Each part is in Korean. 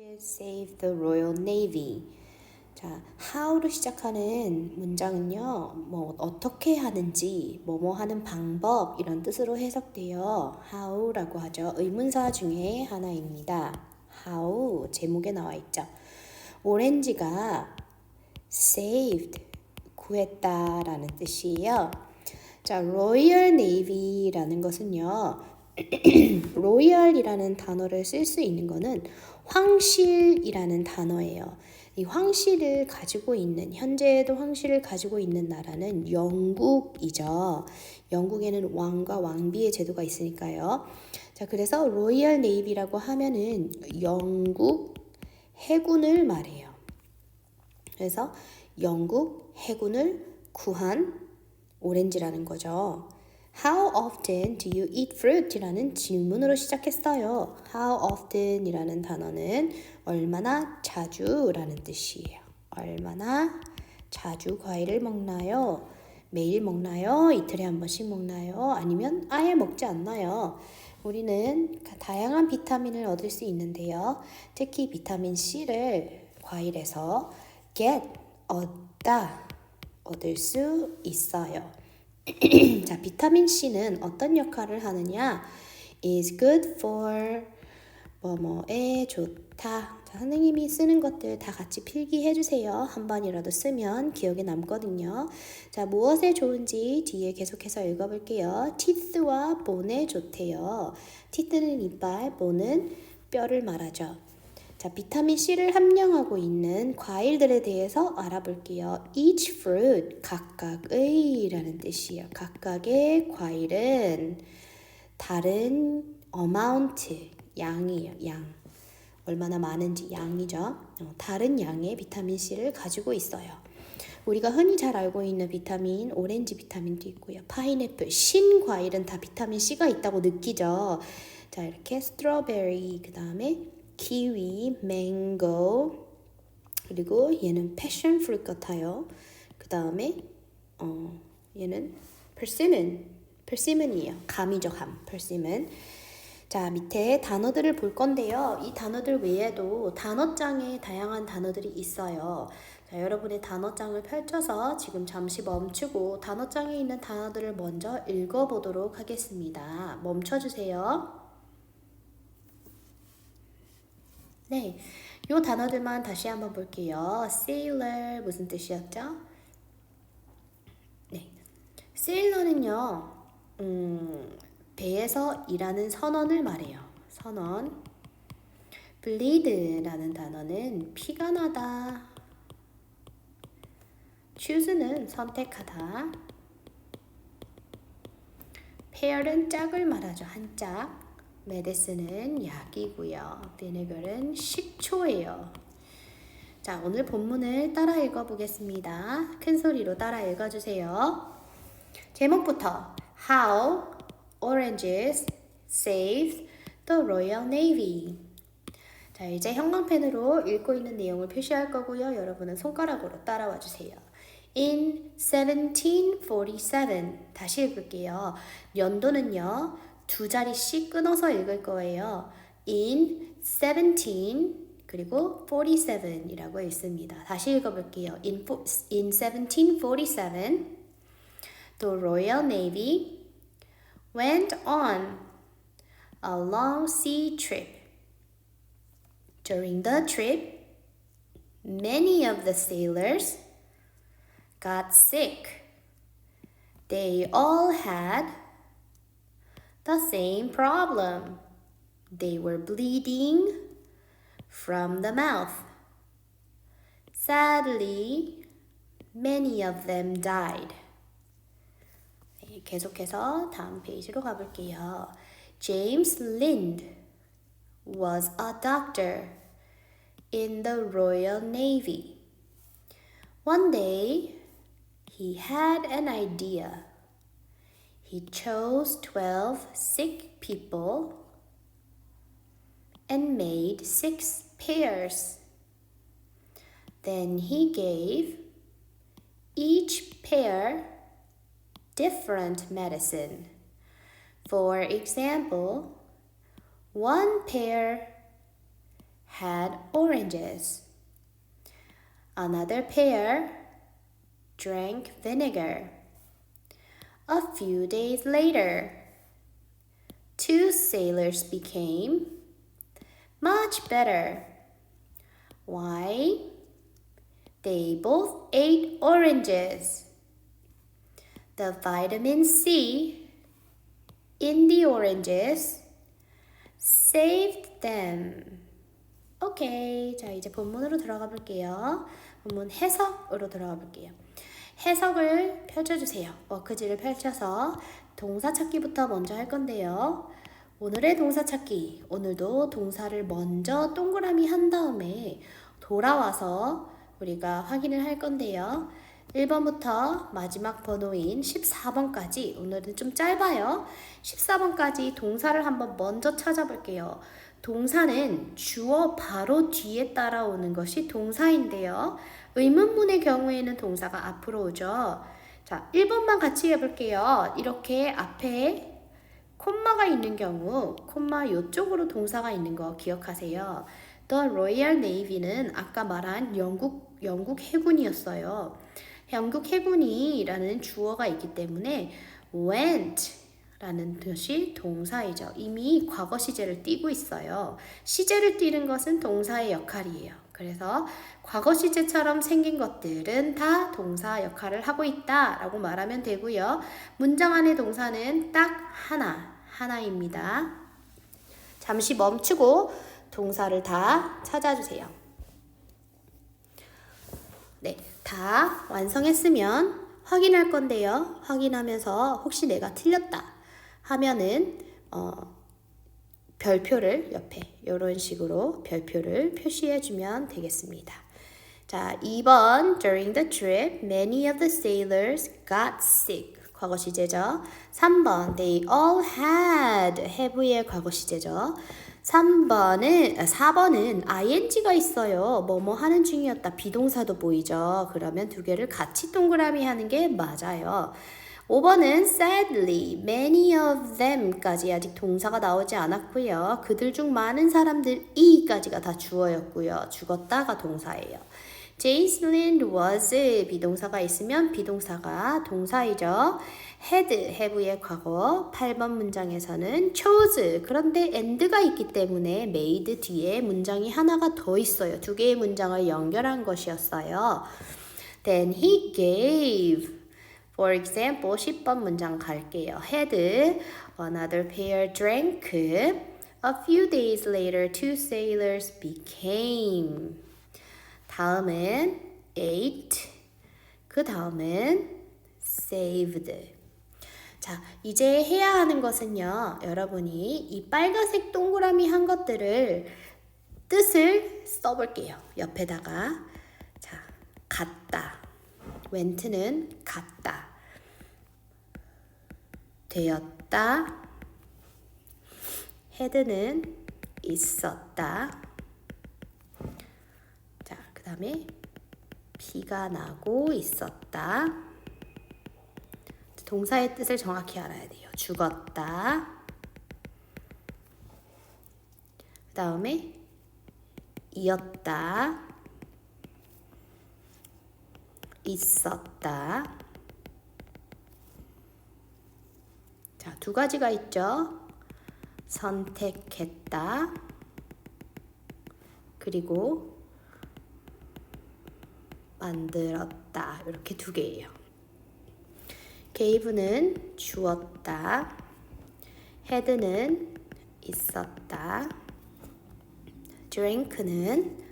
Save the Royal Navy. 자, how로 시작하는 문장은요, 어떻게 하는지, 뭐뭐 하는 방법, 이런 뜻으로 해석돼요. how라고 하죠. 의문사 중에 하나입니다. how, 제목에 나와 있죠. 오렌지가 saved, 구했다라는 뜻이에요. 자, Royal Navy라는 것은요, 로열이라는 단어를 쓸 수 있는 거는 황실이라는 단어예요. 이 황실을 가지고 있는, 현재에도 황실을 가지고 있는 나라는 영국이죠. 영국에는 왕과 왕비의 제도가 있으니까요. 자, 그래서 로열 네이비라고 하면은 영국 해군을 말해요. 그래서 영국 해군을 구한 오렌지라는 거죠. How often do you eat fruit? 이라는 질문으로 시작했어요. How often 이라는 단어는 얼마나 자주 라는 뜻이에요. 얼마나 자주 과일을 먹나요? 매일 먹나요? 이틀에 한 번씩 먹나요? 아니면 아예 먹지 않나요? 우리는 다양한 비타민을 얻을 수 있는데요. 특히 비타민 C를 과일에서 얻을 수 있어요. 자, 비타민 C는 어떤 역할을 하느냐? is good for 뭐뭐에 좋다. 자, 선생님이 쓰는 것들 다 같이 필기해 주세요. 한 번이라도 쓰면 기억에 남거든요. 자, 무엇에 좋은지 뒤에 계속해서 읽어볼게요. teeth와 bone에 좋대요. teeth는 이빨, bone는 뼈를 말하죠. 자, 비타민 C를 함량하고 있는 과일들에 대해서 알아볼게요. Each fruit, 각각의 라는 뜻이에요. 각각의 과일은 다른 amount, 양이에요. 양. 얼마나 많은지 양이죠. 다른 양의 비타민 C를 가지고 있어요. 우리가 흔히 잘 알고 있는 비타민, 오렌지 비타민도 있고요. 파인애플, 신과일은 다 비타민 C가 있다고 느끼죠. 자, 이렇게 스트로베리, 그 다음에 키위, 망고, 그리고 얘는 패션 프루트 같아요. 그 다음에 얘는 persimmon이에요. 감이죠, 감. persimmon. 자, 밑에 단어들을 볼 건데요. 이 단어들 외에도 단어장에 다양한 단어들이 있어요. 자, 여러분의 단어장을 펼쳐서 지금 잠시 멈추고 단어장에 있는 단어들을 먼저 읽어보도록 하겠습니다. 멈춰주세요. 네, 요 단어들만 다시 한번 볼게요. sailor 무슨 뜻이었죠? 네, sailor는요, 배에서 일하는 선원을 말해요. 선원. bleed라는 단어는 피가 나다. choose는 선택하다. pear은 짝을 말하죠. 한 짝. medicine은 약이고요. vinegar은 식초예요. 자, 오늘 본문을 따라 읽어보겠습니다. 큰 소리로 따라 읽어주세요. 제목부터 How Oranges Saved the Royal Navy. 자, 이제 형광펜으로 읽고 있는 내용을 표시할 거고요. 여러분은 손가락으로 따라와 주세요. In 1747 다시 읽을게요. 연도는요, 두 자리씩 끊어서 읽을 거예요. In 17 그리고 47이라고 읽습니다. 다시 읽어볼게요. In 1747 the Royal Navy went on a long sea trip. During the trip, many of the sailors got sick. They all had the same problem. They were bleeding from the mouth. Sadly, many of them died. 네, 계속해서 다음 페이지로 가볼게요. James Lind was a doctor in the Royal Navy. One day, he had an idea. He chose 12 sick people and made 6 pairs. Then he gave each pair different medicine. For example, one pair had oranges. Another pair drank vinegar. A few days later, two sailors became much better. Why? They both ate oranges. The vitamin C in the oranges saved them. 오케이. 자, 이제 본문으로 들어가 볼게요. 본문 해석으로 들어가 볼게요. 해석을 펼쳐주세요. 워크지를 펼쳐서 동사 찾기부터 먼저 할 건데요. 오늘의 동사 찾기. 오늘도 동사를 먼저 동그라미 한 다음에 돌아와서 우리가 확인을 할 건데요. 1번부터 마지막 번호인 14번까지 오늘은 좀 짧아요. 14번까지 동사를 한번 먼저 찾아볼게요. 동사는 주어 바로 뒤에 따라오는 것이 동사인데요. 의문문의 경우에는 동사가 앞으로 오죠. 자, 1번만 같이 해볼게요. 이렇게 앞에 콤마가 있는 경우 콤마 이쪽으로 동사가 있는 거 기억하세요. The Royal Navy는 아까 말한 영국 해군이었어요. 영국 해군이라는 주어가 있기 때문에 went 라는 것이 동사이죠. 이미 과거 시제를 띄고 있어요. 시제를 띄는 것은 동사의 역할이에요. 그래서 과거 시제처럼 생긴 것들은 다 동사 역할을 하고 있다라고 말하면 되고요. 문장 안의 동사는 딱 하나입니다. 잠시 멈추고 동사를 다 찾아주세요. 네, 다 완성했으면 확인할 건데요. 확인하면서 혹시 내가 틀렸다 하면은 별표를 옆에 이런 식으로 별표를 표시해주면 되겠습니다. 자, 2번 During the trip, many of the sailors got sick. 과거 시제죠. 3번 They all had. have의 과거 시제죠. 4번은 ing가 있어요. 뭐뭐 하는 중이었다. 비동사도 보이죠. 그러면 두 개를 같이 동그라미 하는 게 맞아요. 5번은 sadly, many of them까지 아직 동사가 나오지 않았고요. 그들 중 많은 사람들이까지가 다 주어였고요. 죽었다가 동사예요. Jacelyn was 비동사가 있으면 비동사가 동사이죠. had, have의 과거 8번 문장에서는 chose 그런데 and가 있기 때문에 made 뒤에 문장이 하나가 더 있어요. 두 개의 문장을 연결한 것이었어요. Then he gave For example, 10번 문장 갈게요. Had another pair drank. A few days later, two sailors became. 다음은 ate. 그 다음은 saved. 자, 이제 해야 하는 것은요. 여러분이 이 빨간색 동그라미 한 것들을 뜻을 써볼게요. 옆에다가. 자, 갔다. went는 갔다. 되었다. had는 있었다. 자, 그 다음에 비가 나고 있었다. 동사의 뜻을 정확히 알아야 돼요. 죽었다. 그 다음에 이었다. 있었다. 자, 두 가지가 있죠. 선택했다. 그리고 만들었다. 이렇게 두 개예요. gave는 주었다. had는 있었다. drink는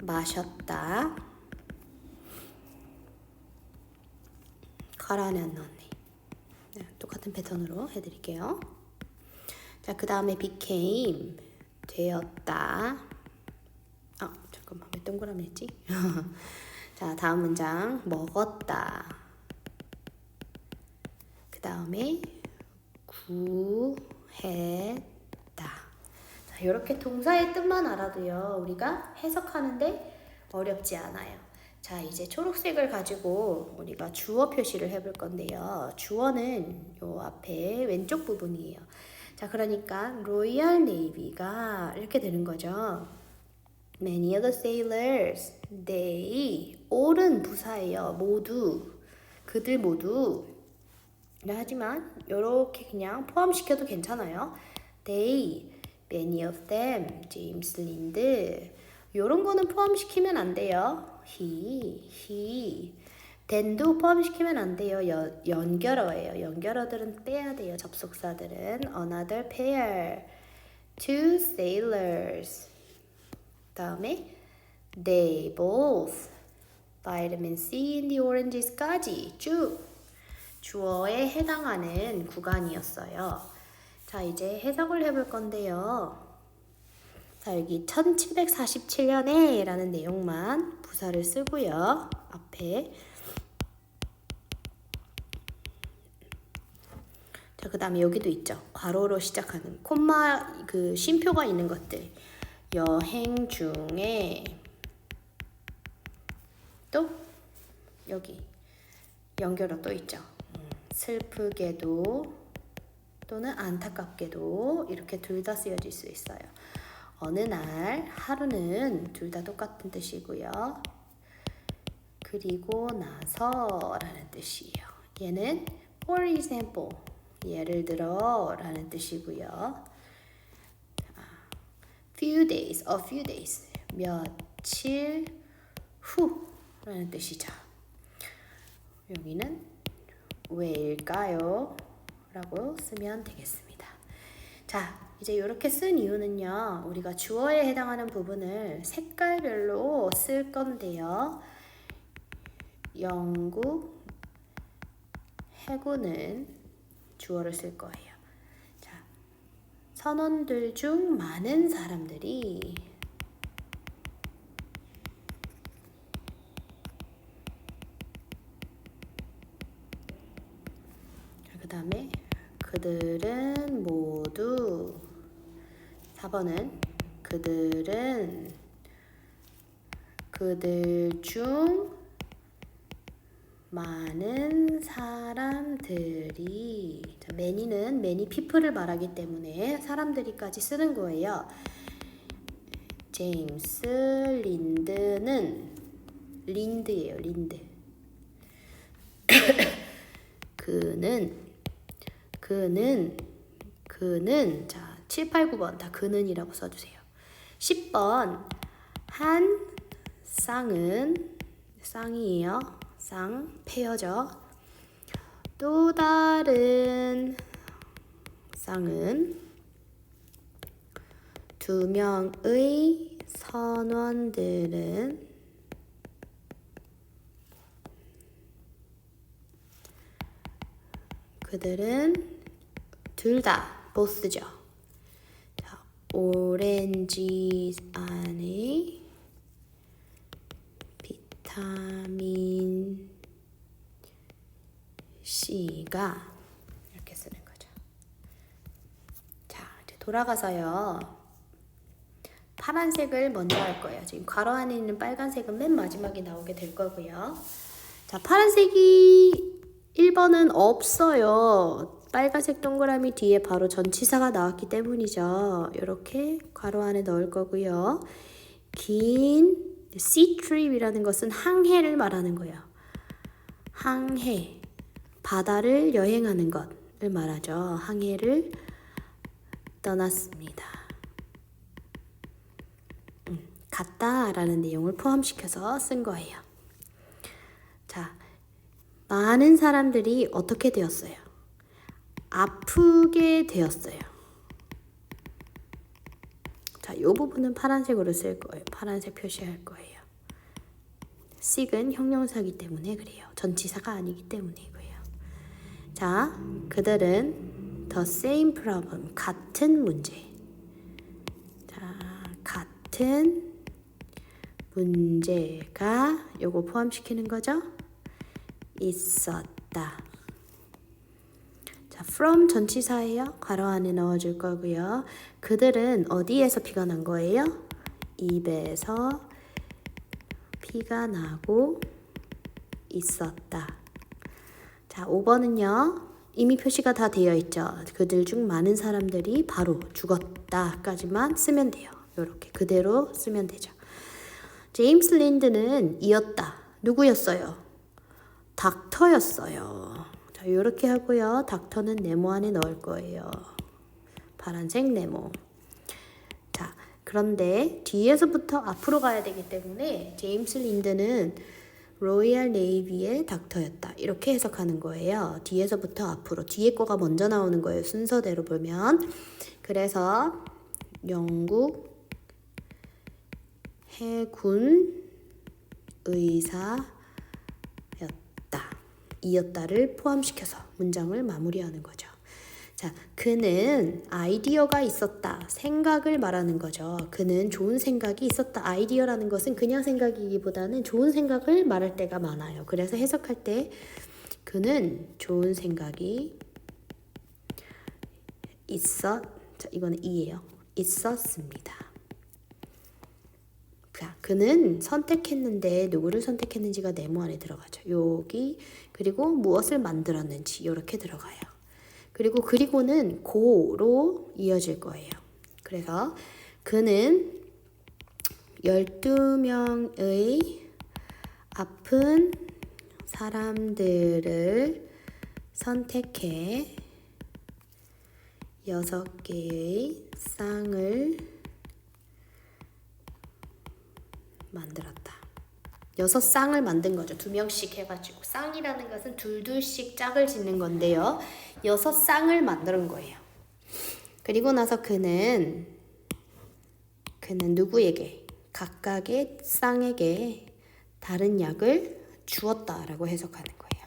마셨다. 가라앉았네. 네, 똑같은 패턴으로 해드릴게요. 자, 그 다음에 became 되었다. 잠깐만 왜 동그라미 했지? 자, 다음 문장 먹었다. 그 다음에 구했다. 자, 이렇게 동사의 뜻만 알아도요 우리가 해석하는데 어렵지 않아요. 자, 이제 초록색을 가지고 우리가 주어 표시를 해볼 건데요. 주어는 요 앞에 왼쪽 부분이에요. 자, 그러니까 로이얼 네이비가 이렇게 되는 거죠. Many of the sailors, they, all은 부사예요. 모두, 그들 모두. 하지만 이렇게 그냥 포함시켜도 괜찮아요. They, many of them, 제임스 린드. 이런 거는 포함시키면 안 돼요. he. then도 포함시키면 안 돼요. 연결어예요. 연결어들은 떼야 돼요. 접속사들은. Another pair, two sailors. 다음에 they both, vitamin C in the oranges까지 쭉 주어에 해당하는 구간이었어요. 자, 이제 해석을 해볼 건데요. 자, 여기 1747년에 라는 내용만 부사를 쓰고요. 앞에. 자, 그 다음에 여기도 있죠. 괄호로 시작하는 콤마 그 쉼표가 있는 것들. 여행 중에 또 여기 연결어 또 있죠. 슬프게도 또는 안타깝게도 이렇게 둘 다 쓰여질 수 있어요. 어느 날, 하루는 둘 다 똑같은 뜻이고요. 그리고 나서 라는 뜻이에요. 얘는 for example, 예를 들어 라는 뜻이고요. few days, a few days, 며칠 후 라는 뜻이죠. 여기는 왜일까요? 라고 쓰면 되겠습니다. 자, 이제 이렇게 쓴 이유는요. 우리가 주어에 해당하는 부분을 색깔별로 쓸 건데요. 영국 해군은 주어를 쓸 거예요. 자, 선원들 중 많은 사람들이 그 다음에 그들은 모두 4번은 그들 중 많은 사람들이 자, many는 many people을 말하기 때문에 사람들이까지 쓰는 거예요. 제임스 린드는 린드예요. 린드. 그는 자 7, 8, 9번 다 그는이라고 써주세요. 10번 한 쌍이에요. 쌍 페어죠. 또 다른 쌍은 두 명의 선원들은 그들은 둘 다 both죠. 자, 오렌지 안에 비타민 C가 이렇게 쓰는 거죠. 자, 이제 돌아가서요. 파란색을 먼저 할 거예요. 지금 괄호 안에 있는 빨간색은 맨 마지막에 나오게 될 거고요. 자, 파란색이 1번은 없어요. 빨간색 동그라미 뒤에 바로 전치사가 나왔기 때문이죠. 이렇게 괄호 안에 넣을 거고요. 긴 sea trip이라는 것은 항해를 말하는 거예요. 항해, 바다를 여행하는 것을 말하죠. 항해를 떠났습니다. 갔다라는 내용을 포함시켜서 쓴 거예요. 자, 많은 사람들이 어떻게 되었어요? 아프게 되었어요. 자, 이 부분은 파란색으로 쓸 거예요. 파란색 표시할 거예요. sick은 형용사이기 때문에 그래요. 전치사가 아니기 때문이고요. 자, 그들은 the same problem, 같은 문제. 자, 같은 문제가 요거 포함시키는 거죠. 있었다. 자, from 전치사예요. 괄호 안에 넣어줄 거고요. 그들은 어디에서 피가 난 거예요? 입에서 피가 나고 있었다. 자, 5번은요. 이미 표시가 다 되어 있죠. 그들 중 많은 사람들이 바로 죽었다까지만 쓰면 돼요. 이렇게 그대로 쓰면 되죠. 제임스 린드는 이었다. 누구였어요? 닥터였어요. 자, 이렇게 하고요. 닥터는 네모 안에 넣을 거예요. 파란색 네모. 자, 그런데 뒤에서부터 앞으로 가야 되기 때문에 제임스 린드는 로이얼 네이비의 닥터였다. 이렇게 해석하는 거예요. 뒤에서부터 앞으로. 뒤에 거가 먼저 나오는 거예요. 순서대로 보면. 그래서 영국 해군 의사였다. 이었다를 포함시켜서 문장을 마무리하는 거죠. 자, 그는 아이디어가 있었다. 생각을 말하는 거죠. 그는 좋은 생각이 있었다. 아이디어라는 것은 그냥 생각이기보다는 좋은 생각을 말할 때가 많아요. 그래서 해석할 때 그는 좋은 생각이 자, 이거는 이예요. 있었습니다. 자, 그는 선택했는데 누구를 선택했는지가 네모 안에 들어가죠. 여기 그리고 무엇을 만들었는지 이렇게 들어가요. 그리고는 고로 이어질 거예요. 그래서 그는 12명의 아픈 사람들을 선택해 6개의 쌍을 만들었다. 6쌍을 만든 거죠. 2명씩 해가지고. 쌍이라는 것은 둘씩 짝을 짓는 건데요. 6쌍을 만드는 거예요. 그리고 나서 그는 누구에게? 각각의 쌍에게 다른 약을 주었다라고 해석하는 거예요.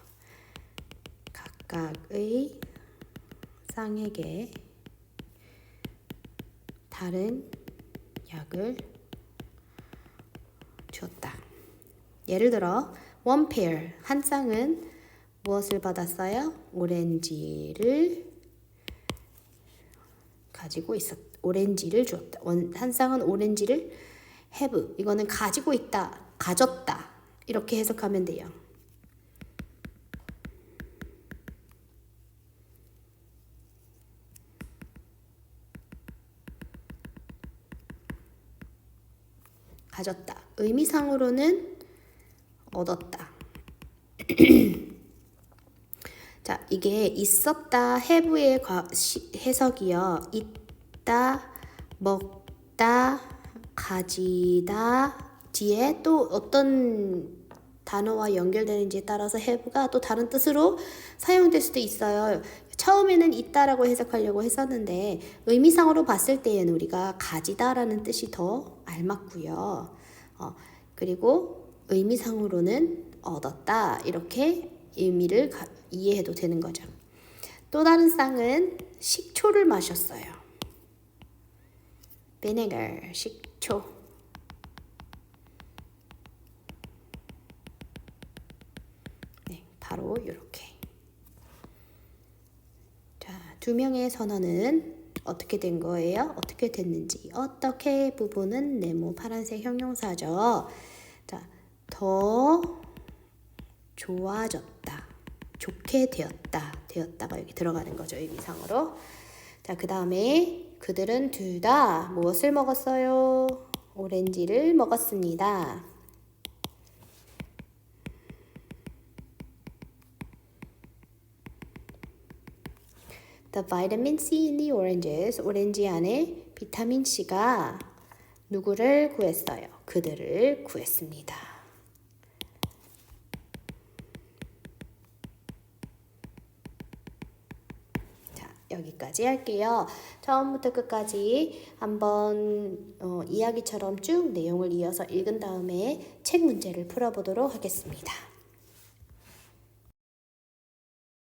각각의 쌍에게 다른 약을 주었다. 예를 들어 one pair, 한 쌍은 무엇을 받았어요? 오렌지를 가지고 오렌지를 주었다. 한 쌍은 오렌지를 have, 이거는 가지고 있다, 가졌다 이렇게 해석하면 돼요. 가졌다. 의미상으로는 얻었다. 자, 이게 있었다, have의 해석이요. 있다, 먹다, 가지다 뒤에 또 어떤 단어와 연결되는지에 따라서 have가 또 다른 뜻으로 사용될 수도 있어요. 처음에는 있다라고 해석하려고 했었는데 의미상으로 봤을 때에는 우리가 가지다라는 뜻이 더 알맞고요. 그리고 의미상으로는 얻었다 이렇게 의미를 이해해도 되는 거죠. 또 다른 쌍은 식초를 마셨어요. vinegar, 식초. 네, 바로 이렇게. 자, 2명의 선언은 어떻게 된 거예요? 어떻게 됐는지. 어떻게 부분은 네모 파란색 형용사죠. 자, 더 좋아졌다. 좋게 되었다가 여기 들어가는 거죠. 의미상으로. 자, 그 다음에 그들은 둘 다 무엇을 먹었어요? 오렌지를 먹었습니다. The vitamin C in the oranges. 오렌지 안에 비타민 C가 누구를 구했어요? 그들을 구했습니다. 자, 여기까지 할게요. 처음부터 끝까지 한번 이야기처럼 쭉 내용을 이어서 읽은 다음에 책 문제를 풀어보도록 하겠습니다.